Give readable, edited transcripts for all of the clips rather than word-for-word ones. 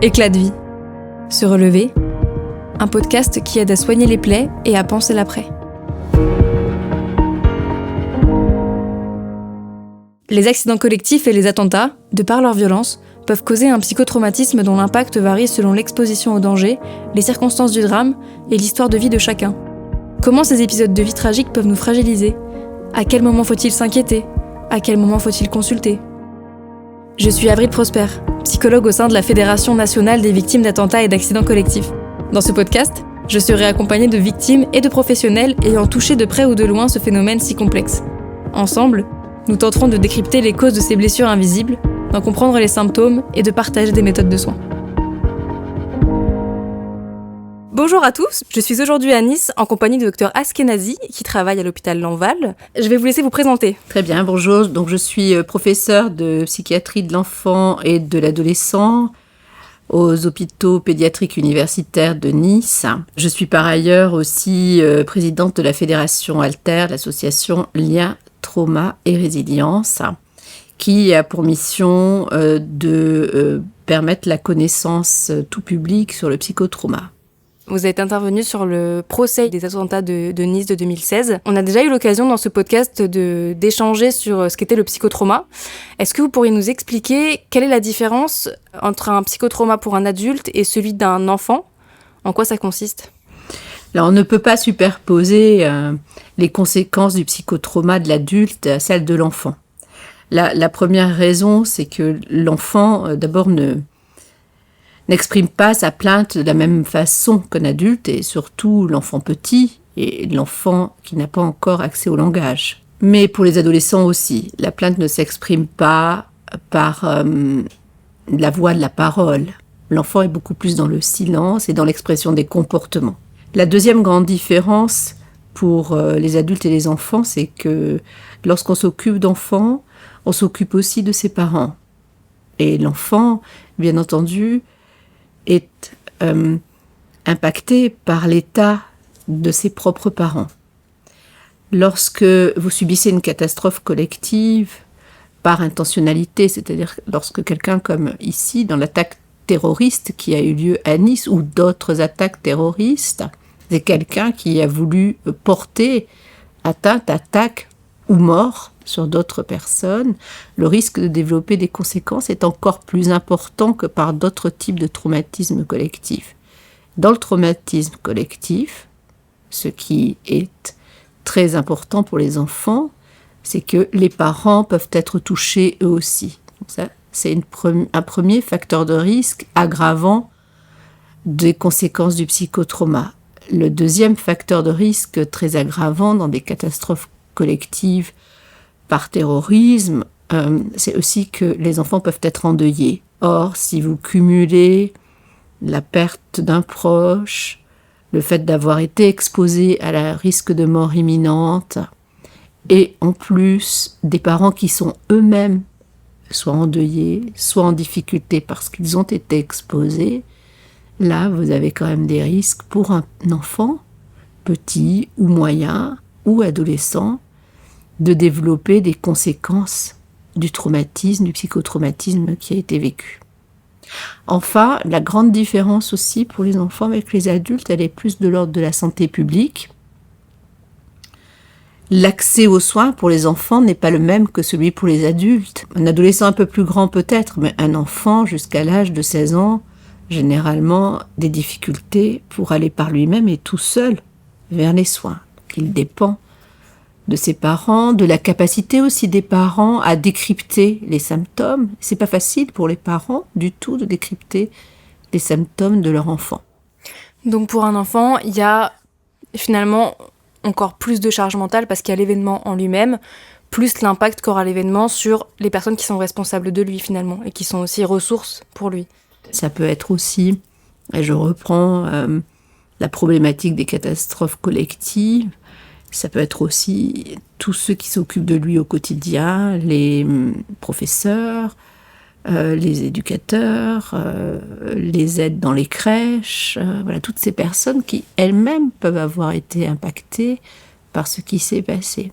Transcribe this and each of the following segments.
Éclat de vie. Se relever. Un podcast qui aide à soigner les plaies et à penser l'après. Les accidents collectifs et les attentats, de par leur violence, peuvent causer un psychotraumatisme dont l'impact varie selon l'exposition au danger, les circonstances du drame et l'histoire de vie de chacun. Comment ces épisodes de vie tragiques peuvent nous fragiliser ? À quel moment faut-il s'inquiéter ? À quel moment faut-il consulter ? Je suis Avril Prosper, psychologue au sein de la Fédération nationale des victimes d'attentats et d'accidents collectifs. Dans ce podcast, je serai accompagnée de victimes et de professionnels ayant touché de près ou de loin ce phénomène si complexe. Ensemble, nous tenterons de décrypter les causes de ces blessures invisibles, d'en comprendre les symptômes et de partager des méthodes de soins. Bonjour à tous, je suis aujourd'hui à Nice en compagnie du Dr Askenazi qui travaille à l'hôpital Lanval. Je vais vous laisser vous présenter. Très bien, bonjour. Donc je suis professeure de psychiatrie de l'enfant et de l'adolescent aux hôpitaux pédiatriques universitaires de Nice. Je suis par ailleurs aussi présidente de la fédération Alter, l'association Lien, Trauma et Résilience, qui a pour mission de permettre la connaissance tout public sur le psychotrauma. Vous êtes intervenu sur le procès des attentats de Nice de 2016. On a déjà eu l'occasion dans ce podcast d'échanger sur ce qu'était le psychotrauma. Est-ce que vous pourriez nous expliquer quelle est la différence entre un psychotrauma pour un adulte et celui d'un enfant ? En quoi ça consiste ? Alors, on ne peut pas superposer les conséquences du psychotrauma de l'adulte à celles de l'enfant. La première raison, c'est que l'enfant, d'abord, n'exprime pas sa plainte de la même façon qu'un adulte, et surtout l'enfant petit et l'enfant qui n'a pas encore accès au langage. Mais pour les adolescents aussi, la plainte ne s'exprime pas par la voix de la parole. L'enfant est beaucoup plus dans le silence et dans l'expression des comportements. La deuxième grande différence pour les adultes et les enfants, c'est que lorsqu'on s'occupe d'enfants, on s'occupe aussi de ses parents. Et l'enfant, bien entendu, est impacté par l'état de ses propres parents. Lorsque vous subissez une catastrophe collective par intentionnalité, c'est-à-dire lorsque quelqu'un comme ici, dans l'attaque terroriste qui a eu lieu à Nice ou d'autres attaques terroristes, c'est quelqu'un qui a voulu porter atteinte, attaque ou mort sur d'autres personnes, le risque de développer des conséquences est encore plus important que par d'autres types de traumatismes collectifs. Dans le traumatisme collectif, ce qui est très important pour les enfants, c'est que les parents peuvent être touchés eux aussi. Donc ça, c'est un premier facteur de risque aggravant des conséquences du psychotrauma. Le deuxième facteur de risque très aggravant dans des catastrophes collectives par terrorisme, c'est aussi que les enfants peuvent être endeuillés. Or, si vous cumulez la perte d'un proche, le fait d'avoir été exposé à la risque de mort imminente, et en plus des parents qui sont eux-mêmes soit endeuillés, soit en difficulté parce qu'ils ont été exposés, là, vous avez quand même des risques pour un enfant, petit ou moyen ou adolescent, de développer des conséquences du traumatisme, du psychotraumatisme qui a été vécu. Enfin, la grande différence aussi pour les enfants avec les adultes, elle est plus de l'ordre de la santé publique. L'accès aux soins pour les enfants n'est pas le même que celui pour les adultes. Un adolescent un peu plus grand peut-être, mais un enfant jusqu'à l'âge de 16 ans, généralement des difficultés pour aller par lui-même et tout seul vers les soins. Il dépend de ses parents, de la capacité aussi des parents à décrypter les symptômes. C'est pas facile pour les parents du tout de décrypter les symptômes de leur enfant. Donc pour un enfant, il y a finalement encore plus de charge mentale parce qu'il y a l'événement en lui-même, plus l'impact qu'aura l'événement sur les personnes qui sont responsables de lui finalement et qui sont aussi ressources pour lui. Ça peut être aussi, et je reprends la problématique des catastrophes collectives, ça peut être aussi tous ceux qui s'occupent de lui au quotidien, les professeurs, les éducateurs, les aides dans les crèches, voilà, toutes ces personnes qui elles-mêmes peuvent avoir été impactées par ce qui s'est passé.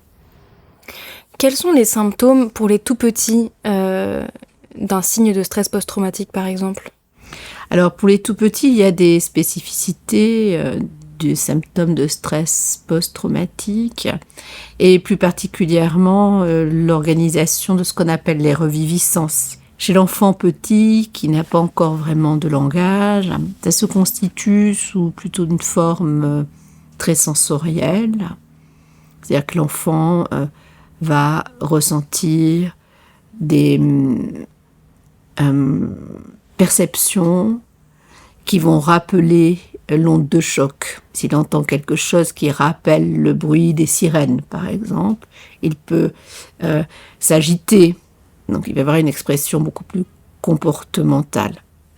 Quels sont les symptômes pour les tout petits d'un signe de stress post-traumatique, par exemple ? Alors pour les tout petits, il y a des spécificités du symptôme de stress post-traumatique et plus particulièrement l'organisation de ce qu'on appelle les reviviscences. Chez l'enfant petit qui n'a pas encore vraiment de langage, ça se constitue sous plutôt une forme très sensorielle. C'est-à-dire que l'enfant va ressentir des perceptions qui vont rappeler l'onde de choc. S'il entend quelque chose qui rappelle le bruit des sirènes, par exemple, il peut s'agiter. Donc il va y avoir une expression beaucoup plus comportementale.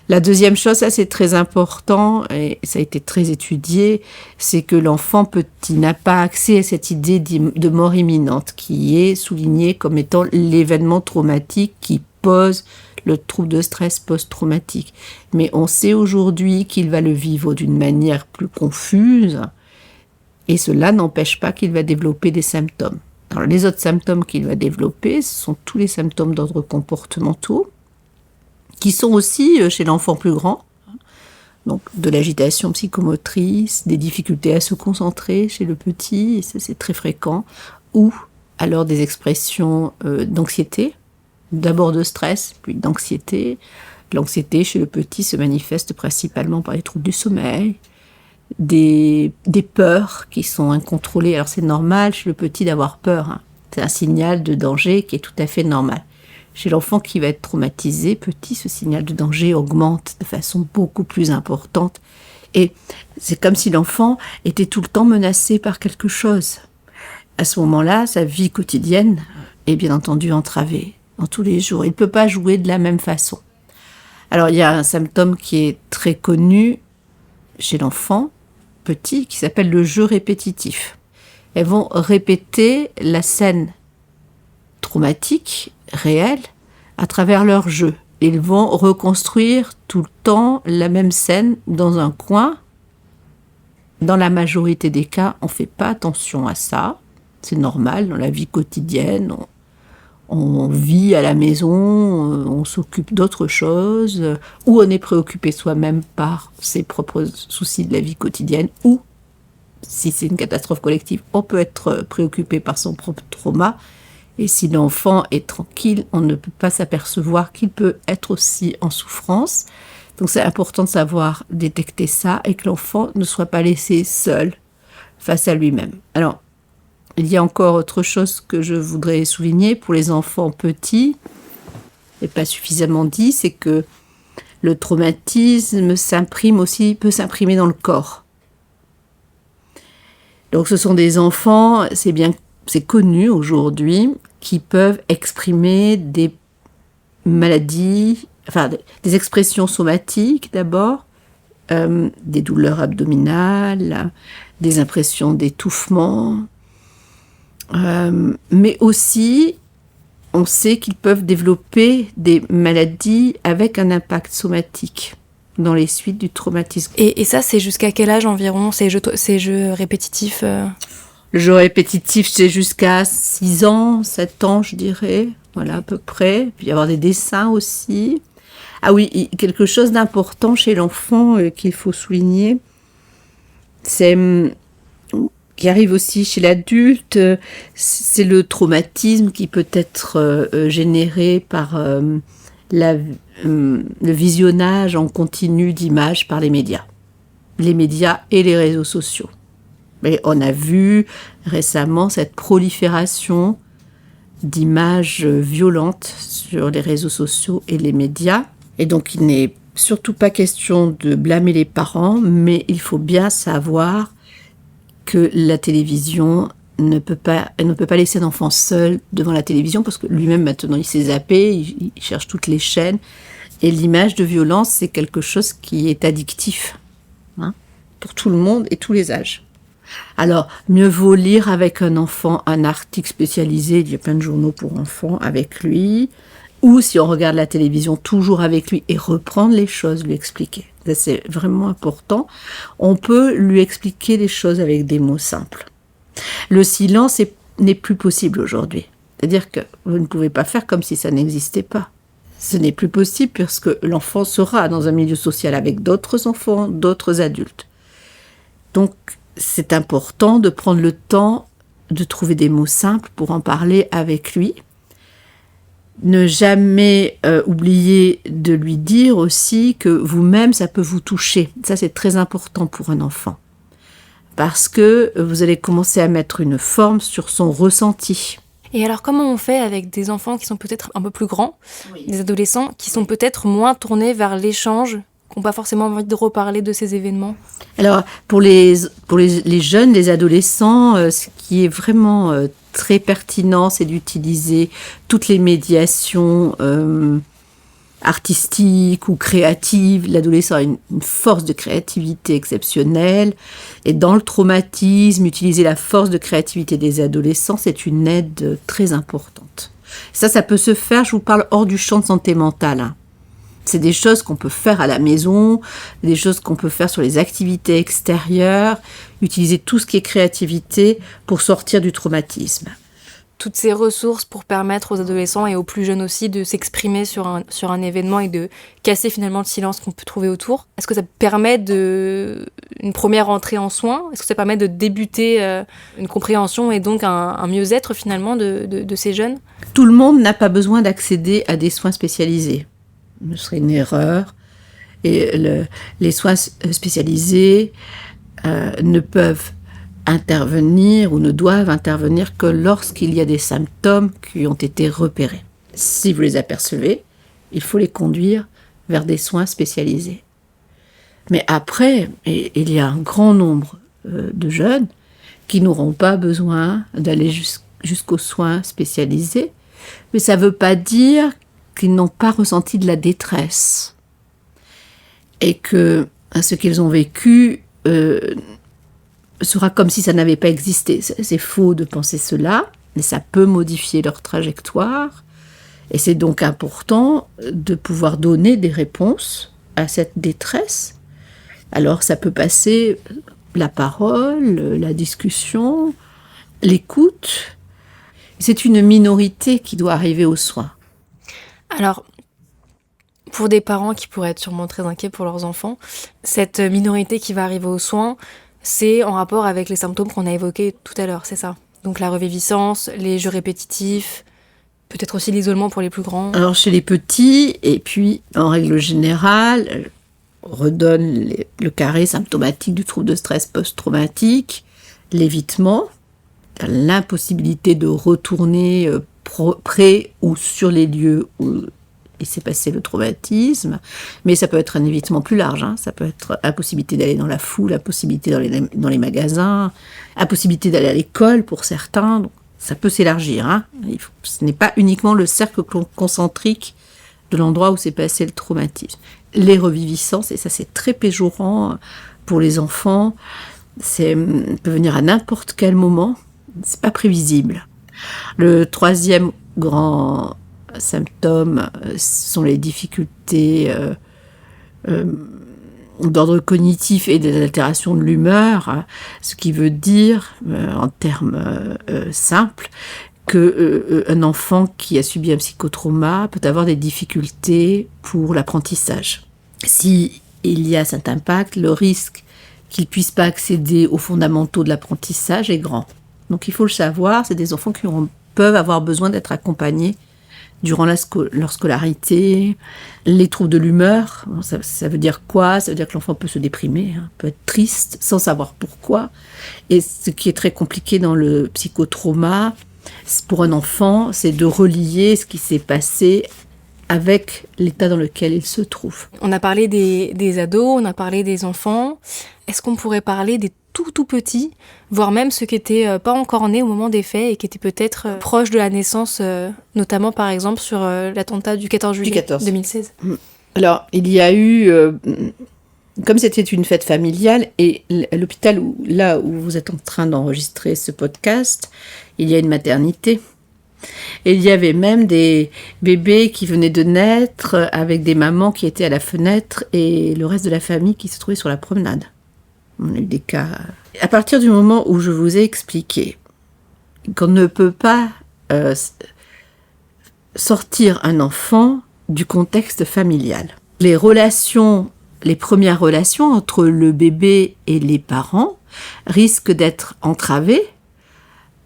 La deuxième chose, ça c'est très important, et ça a été très étudié, c'est que l'enfant petit n'a pas accès à cette idée de mort imminente qui est soulignée comme étant l'événement traumatique qui pose le trouble de stress post-traumatique. Mais on sait aujourd'hui qu'il va le vivre d'une manière plus confuse, et cela n'empêche pas qu'il va développer des symptômes. Alors, les autres symptômes qu'il va développer, ce sont tous les symptômes d'ordre comportementaux, qui sont aussi chez l'enfant plus grand, donc de l'agitation psychomotrice, des difficultés à se concentrer chez le petit, et ça c'est très fréquent, ou alors des expressions d'anxiété, d'abord de stress, puis d'anxiété. L'anxiété chez le petit se manifeste principalement par les troubles du sommeil, des peurs qui sont incontrôlées. Alors c'est normal chez le petit d'avoir peur, c'est un signal de danger qui est tout à fait normal. Chez l'enfant qui va être traumatisé, petit, ce signal de danger augmente de façon beaucoup plus importante. Et c'est comme si l'enfant était tout le temps menacé par quelque chose. À ce moment-là, sa vie quotidienne est bien entendu entravée dans tous les jours. Il ne peut pas jouer de la même façon. Alors, il y a un symptôme qui est très connu chez l'enfant petit qui s'appelle le jeu répétitif. Elles vont répéter la scène traumatique, réelle, à travers leur jeu. Ils vont reconstruire tout le temps la même scène dans un coin. Dans la majorité des cas, on ne fait pas attention à ça. C'est normal, dans la vie quotidienne, on vit à la maison, on s'occupe d'autre chose, ou on est préoccupé soi-même par ses propres soucis de la vie quotidienne, ou, si c'est une catastrophe collective, on peut être préoccupé par son propre trauma. Et si l'enfant est tranquille, on ne peut pas s'apercevoir qu'il peut être aussi en souffrance. Donc c'est important de savoir détecter ça et que l'enfant ne soit pas laissé seul face à lui-même. Alors, il y a encore autre chose que je voudrais souligner pour les enfants petits, et pas suffisamment dit, c'est que le traumatisme peut s'imprimer dans le corps. Donc ce sont des enfants, c'est connu aujourd'hui, qui peuvent exprimer des maladies, enfin des expressions somatiques d'abord, des douleurs abdominales, des impressions d'étouffement, mais aussi on sait qu'ils peuvent développer des maladies avec un impact somatique dans les suites du traumatisme. Et ça, c'est jusqu'à quel âge environ, ces jeux répétitifs Le jeu répétitif, c'est jusqu'à 6 ans, 7 ans, je dirais. Voilà, à peu près. Puis il y avoir des dessins aussi. Ah oui, quelque chose d'important chez l'enfant qu'il faut souligner, c'est qui arrive aussi chez l'adulte, c'est le traumatisme qui peut être généré par le visionnage en continu d'images par les médias et les réseaux sociaux. Et on a vu récemment cette prolifération d'images violentes sur les réseaux sociaux et les médias. Et donc il n'est surtout pas question de blâmer les parents, mais il faut bien savoir que la télévision ne peut pas laisser l'enfant seul devant la télévision, parce que lui-même maintenant il s'est zappé, il cherche toutes les chaînes. Et l'image de violence, c'est quelque chose qui est addictif, pour tout le monde et tous les âges. Alors, mieux vaut lire avec un enfant un article spécialisé, il y a plein de journaux pour enfants avec lui, ou si on regarde la télévision, toujours avec lui et reprendre les choses, lui expliquer. Ça, c'est vraiment important. On peut lui expliquer les choses avec des mots simples. Le silence n'est plus possible aujourd'hui. C'est-à-dire que vous ne pouvez pas faire comme si ça n'existait pas. Ce n'est plus possible puisque l'enfant sera dans un milieu social avec d'autres enfants, d'autres adultes. Donc, c'est important de prendre le temps de trouver des mots simples pour en parler avec lui. Ne jamais oublier de lui dire aussi que vous-même, ça peut vous toucher. Ça, c'est très important pour un enfant. Parce que vous allez commencer à mettre une forme sur son ressenti. Et alors, comment on fait avec des enfants qui sont peut-être un peu plus grands, des adolescents qui sont peut-être moins tournés vers l'échange, qui n'ont pas forcément envie de reparler de ces événements? Alors, pour les jeunes, les adolescents, ce qui est vraiment très pertinent, c'est d'utiliser toutes les médiations artistiques ou créatives. L'adolescent a une force de créativité exceptionnelle. Et dans le traumatisme, utiliser la force de créativité des adolescents, c'est une aide très importante. Ça peut se faire, je vous parle hors du champ de santé mentale, hein. C'est des choses qu'on peut faire à la maison, des choses qu'on peut faire sur les activités extérieures, utiliser tout ce qui est créativité pour sortir du traumatisme. Toutes ces ressources pour permettre aux adolescents et aux plus jeunes aussi de s'exprimer sur un événement et de casser finalement le silence qu'on peut trouver autour. Est-ce que ça permet une première entrée en soins? Est-ce que ça permet de débuter une compréhension et donc un mieux-être finalement de ces jeunes? Tout le monde n'a pas besoin d'accéder à des soins spécialisés. Ce serait une erreur. Et les soins spécialisés ne peuvent intervenir ou ne doivent intervenir que lorsqu'il y a des symptômes qui ont été repérés. Si vous les apercevez, il faut les conduire vers des soins spécialisés. Mais après, il y a un grand nombre de jeunes qui n'auront pas besoin d'aller jusqu'aux soins spécialisés, mais ça ne veut pas dire qu'ils n'ont pas ressenti de la détresse et que ce qu'ils ont vécu sera comme si ça n'avait pas existé. C'est faux de penser cela, mais ça peut modifier leur trajectoire et c'est donc important de pouvoir donner des réponses à cette détresse. Alors ça peut passer la parole, la discussion, l'écoute. C'est une minorité qui doit arriver aux soins. Alors, pour des parents qui pourraient être sûrement très inquiets pour leurs enfants, cette minorité qui va arriver aux soins, c'est en rapport avec les symptômes qu'on a évoqués tout à l'heure, c'est ça? Donc la reviviscence, les jeux répétitifs, peut-être aussi l'isolement pour les plus grands. Alors chez les petits, et puis en règle générale, on redonne le carré symptomatique du trouble de stress post-traumatique, l'évitement, l'impossibilité de retourner près ou sur les lieux où il s'est passé le traumatisme, mais ça peut être un évitement plus large, hein. Ça peut être impossibilité d'aller dans la foule, impossibilité dans les magasins, impossibilité d'aller à l'école pour certains, donc ça peut s'élargir, hein. Ce n'est pas uniquement le cercle concentrique de l'endroit où s'est passé le traumatisme. Les reviviscences, et ça c'est très péjorant pour les enfants, peut venir à n'importe quel moment, c'est pas prévisible. Le troisième grand symptôme sont les difficultés d'ordre cognitif et des altérations de l'humeur, ce qui veut dire, en termes simples, qu'un enfant qui a subi un psychotrauma peut avoir des difficultés pour l'apprentissage. S'il y a cet impact, le risque qu'il ne puisse pas accéder aux fondamentaux de l'apprentissage est grand. Donc il faut le savoir, c'est des enfants qui peuvent avoir besoin d'être accompagnés durant leur scolarité. Les troubles de l'humeur, ça veut dire quoi? Ça veut dire que l'enfant peut se déprimer, hein, peut être triste sans savoir pourquoi. Et ce qui est très compliqué dans le psychotrauma, pour un enfant, c'est de relier ce qui s'est passé avec l'état dans lequel il se trouve. On a parlé des ados, on a parlé des enfants. Est-ce qu'on pourrait parler des tout petits, voire même ceux qui n'étaient pas encore nés au moment des faits et qui étaient peut-être proches de la naissance, notamment par exemple sur l'attentat du 14 juillet 2016. Alors, il y a eu, comme c'était une fête familiale, et l'hôpital là où vous êtes en train d'enregistrer ce podcast, il y a une maternité. Et il y avait même des bébés qui venaient de naître avec des mamans qui étaient à la fenêtre et le reste de la famille qui se trouvait sur la promenade. On a eu des cas. À partir du moment où je vous ai expliqué qu'on ne peut pas sortir un enfant du contexte familial. Les premières relations entre le bébé et les parents risquent d'être entravées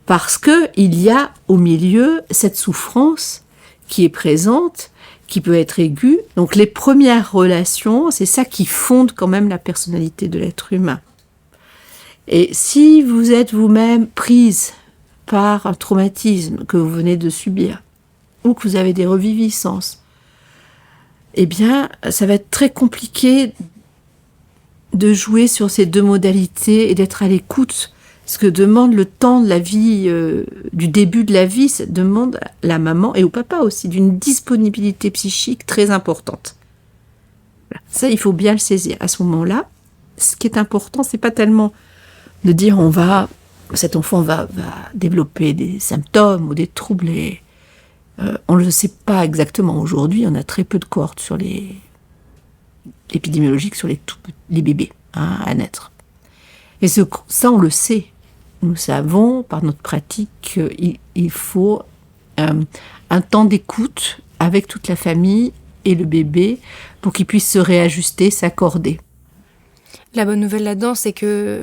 parce qu'il y a au milieu cette souffrance qui est présente, qui peut être aiguë. Donc les premières relations, c'est ça qui fonde quand même la personnalité de l'être humain. Et si vous êtes vous-même prise par un traumatisme que vous venez de subir, ou que vous avez des reviviscences, eh bien, ça va être très compliqué de jouer sur ces deux modalités et d'être à l'écoute. Ce que demande le temps de la vie, du début de la vie, ça demande à la maman et au papa aussi d'une disponibilité psychique très importante. Voilà. Ça, il faut bien le saisir. À ce moment-là, ce qui est important, c'est pas tellement de dire cet enfant va développer des symptômes ou des troubles. On ne le sait pas exactement aujourd'hui. On a très peu de cohortes sur épidémiologiques sur les bébés à naître. Et ça, on le sait. Nous savons, par notre pratique, qu'il faut un temps d'écoute avec toute la famille et le bébé pour qu'il puisse se réajuster, s'accorder. La bonne nouvelle là-dedans, c'est que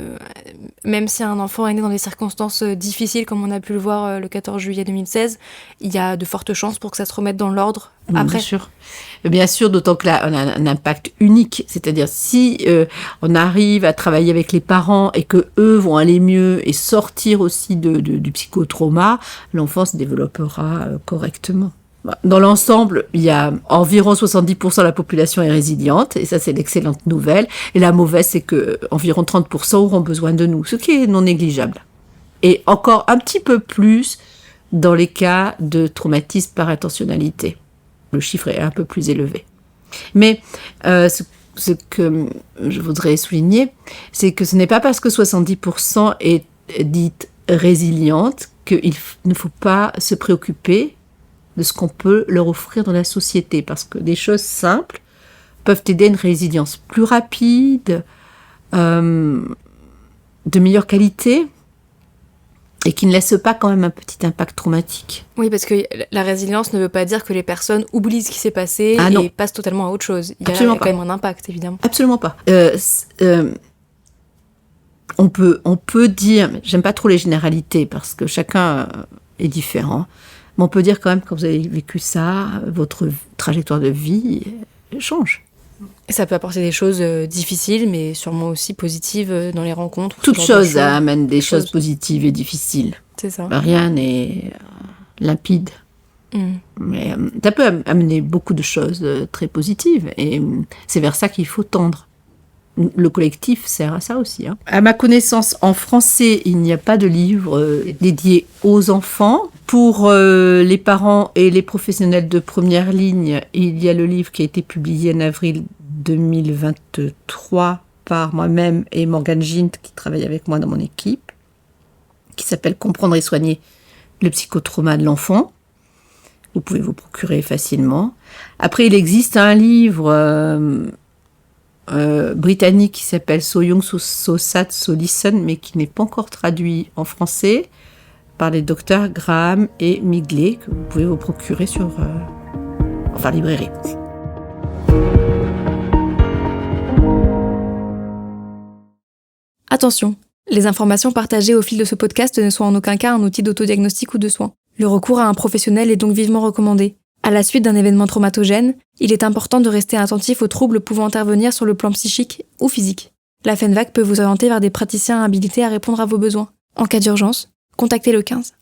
même si un enfant est né dans des circonstances difficiles, comme on a pu le voir le 14 juillet 2016, il y a de fortes chances pour que ça se remette dans l'ordre après. Bien sûr, d'autant que là, on a un impact unique. C'est-à-dire, si on arrive à travailler avec les parents et que eux vont aller mieux et sortir aussi du psychotrauma, l'enfant se développera correctement. Dans l'ensemble, il y a environ 70% de la population est résiliente, et ça c'est l'excellente nouvelle. Et la mauvaise, c'est que environ 30% auront besoin de nous, ce qui est non négligeable. Et encore un petit peu plus dans les cas de traumatisme par intentionnalité. Le chiffre est un peu plus élevé. Mais ce que je voudrais souligner, c'est que ce n'est pas parce que 70% est dite résiliente qu'il ne faut pas se préoccuper de ce qu'on peut leur offrir dans la société. Parce que des choses simples peuvent aider à une résilience plus rapide, de meilleure qualité, et qui ne laisse pas quand même un petit impact traumatique. Oui, parce que la résilience ne veut pas dire que les personnes oublient ce qui s'est passé et passent totalement à autre chose. Il y a quand même un impact, évidemment. Absolument pas. On peut dire, j'aime pas trop les généralités, parce que chacun est différent, mais on peut dire quand même, quand vous avez vécu ça, votre trajectoire de vie change. Et ça peut apporter des choses difficiles, mais sûrement aussi positives dans les rencontres. Toute chose amène des choses positives et difficiles. C'est ça. Rien n'est limpide. Mais ça peut amener beaucoup de choses très positives. Et c'est vers ça qu'il faut tendre. Le collectif sert à ça aussi. À ma connaissance, en français, il n'y a pas de livre dédié aux enfants. Pour les parents et les professionnels de première ligne, il y a le livre qui a été publié en avril 2023 par moi-même et Morgane Gint, qui travaille avec moi dans mon équipe, qui s'appelle « Comprendre et soigner le psychotrauma de l'enfant ». Vous pouvez vous procurer facilement. Après, il existe un livre britannique qui s'appelle So Young, So Sad, So Listen, mais qui n'est pas encore traduit en français, par les docteurs Graham et Migley, que vous pouvez vous procurer sur librairie. Attention, les informations partagées au fil de ce podcast ne sont en aucun cas un outil d'autodiagnostic ou de soin. Le recours à un professionnel est donc vivement recommandé. À la suite d'un événement traumatogène, il est important de rester attentif aux troubles pouvant intervenir sur le plan psychique ou physique. La FENVAC peut vous orienter vers des praticiens habilités à répondre à vos besoins. En cas d'urgence, contactez le 15.